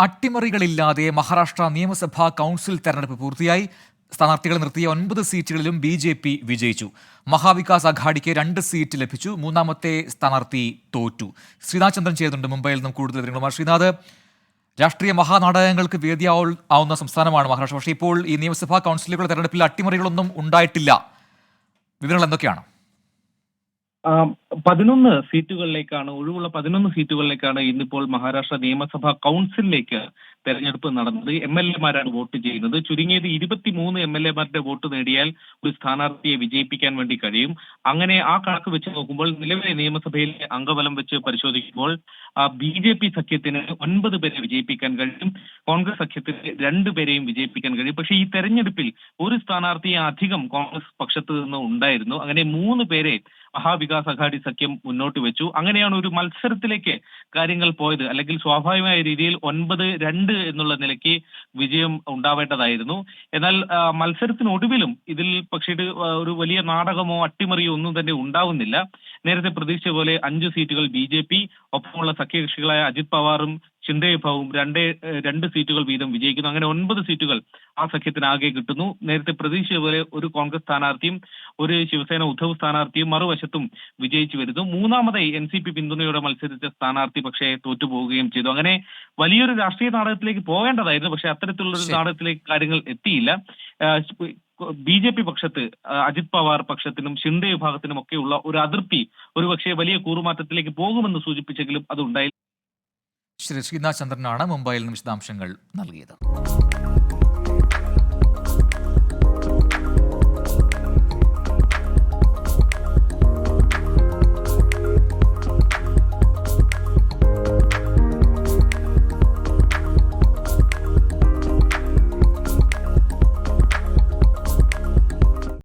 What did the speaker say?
അട്ടിമറികളില്ലാതെ മഹാരാഷ്ട്ര നിയമസഭാ കൗൺസിൽ തെരഞ്ഞെടുപ്പ് പൂർത്തിയായി. സ്ഥാനാർത്ഥികളെ നിർത്തിയ 9 സീറ്റുകളിലും BJP വിജയിച്ചു. മഹാവികാസ് അഘാഡിക്ക് 2 സീറ്റ് ലഭിച്ചു. മൂന്നാമത്തെ സ്ഥാനാർത്ഥി തോറ്റു. ശ്രീനാഥ് ചന്ദ്രൻ ചേരുന്നുണ്ട് മുംബൈയിൽ നിന്നും കൂടുതൽ വിവരങ്ങളുമായി. ശ്രീനാഥ്, രാഷ്ട്രീയ മഹാനാടകങ്ങൾക്ക് വേദിയാവുന്ന സംസ്ഥാനമാണ് മഹാരാഷ്ട്ര. പക്ഷേ ഇപ്പോൾ ഈ നിയമസഭാ കൗൺസിലുകളുടെ തെരഞ്ഞെടുപ്പിൽ അട്ടിമറികളൊന്നും ഉണ്ടായിട്ടില്ല. വിവരങ്ങൾ എന്തൊക്കെയാണ്? 11 സീറ്റുകളിലേക്കാണ് ഒഴിവുള്ള 11 സീറ്റുകളിലേക്കാണ് ഇന്നിപ്പോൾ മഹാരാഷ്ട്ര നിയമസഭാ കൗൺസിലിലേക്ക് തെരഞ്ഞെടുപ്പ് നടന്നത്. MLA-മാരാണ് വോട്ട് ചെയ്യുന്നത്. ചുരുങ്ങിയത് 23 MLA-മാരുടെ വോട്ട് നേടിയാൽ ഒരു സ്ഥാനാർത്ഥിയെ വിജയിപ്പിക്കാൻ വേണ്ടി കഴിയും. അങ്ങനെ ആ കണക്ക് വെച്ച് നോക്കുമ്പോൾ നിലവിലെ നിയമസഭയിലെ അംഗബലം വെച്ച് പരിശോധിക്കുമ്പോൾ BJP സഖ്യത്തിന് 9 പേരെ വിജയിപ്പിക്കാൻ കഴിയും. കോൺഗ്രസ് സഖ്യത്തിന് 2 പേരെയും വിജയിപ്പിക്കാൻ കഴിയും. പക്ഷേ ഈ തെരഞ്ഞെടുപ്പിൽ ഒരു സ്ഥാനാർത്ഥിയെ അധികം കോൺഗ്രസ് പക്ഷത്ത് നിന്ന് ഉണ്ടായിരുന്നു. അങ്ങനെ 3 പേരെ മഹാവികാസ് അഘാഡി സഖ്യം മുന്നോട്ട് വെച്ചു. അങ്ങനെയാണ് ഒരു മത്സരത്തിലേക്ക് കാര്യങ്ങൾ പോയത്. അല്ലെങ്കിൽ സ്വാഭാവികമായ രീതിയിൽ 9-2 എന്നുള്ള നിലയ്ക്ക് വിജയം ഉണ്ടാവേണ്ടതായിരുന്നു. എന്നാൽ മത്സരത്തിനൊടുവിലും ഇതിൽ പക്ഷേ ഒരു വലിയ നാടകമോ അട്ടിമറിയോ ഒന്നും തന്നെ ഉണ്ടാവുന്നില്ല. നേരത്തെ പ്രതീക്ഷിച്ച പോലെ 5 സീറ്റുകൾ BJP, ഒപ്പമുള്ള സഖ്യകക്ഷികളായ അജിത് പവാറും ഷിൻഡേ വിഭാഗവും 2 സീറ്റുകൾ വീതം വിജയിക്കുന്നു. അങ്ങനെ 9 സീറ്റുകൾ ആ സഖ്യത്തിനാകെ കിട്ടുന്നു. നേരത്തെ പ്രതീക്ഷിച്ച പോലെ ഒരു കോൺഗ്രസ് സ്ഥാനാർത്ഥിയും ഒരു ശിവസേന ഉദ്ധവ് സ്ഥാനാർത്ഥിയും മറുവശത്തും വിജയിച്ചു വരുന്നു. മൂന്നാമതായി NCP പിന്തുണയോടെ മത്സരിച്ച സ്ഥാനാർത്ഥി പക്ഷേ തോറ്റുപോവുകയും ചെയ്തു. അങ്ങനെ വലിയൊരു രാഷ്ട്രീയ നാടകത്തിലേക്ക് പോകേണ്ടതായിരുന്നു. പക്ഷേ അത്തരത്തിലുള്ള ഒരു നാടകത്തിലേക്ക് കാര്യങ്ങൾ എത്തിയില്ല. BJP പക്ഷത്ത് അജിത് പവാർ പക്ഷത്തിനും ഷിൻഡേ വിഭാഗത്തിനും ഒക്കെയുള്ള ഒരു അതിർത്തി ഒരുപക്ഷെ വലിയ കൂറുമാറ്റത്തിലേക്ക് പോകുമെന്ന് സൂചിപ്പിച്ചെങ്കിലും അത് ഉണ്ടായില്ല. ശ്രീനാഥ് ചന്ദ്രനാണ് മുംബൈയിൽ നിന്ന് വിശദാംശങ്ങൾ നൽകിയത്.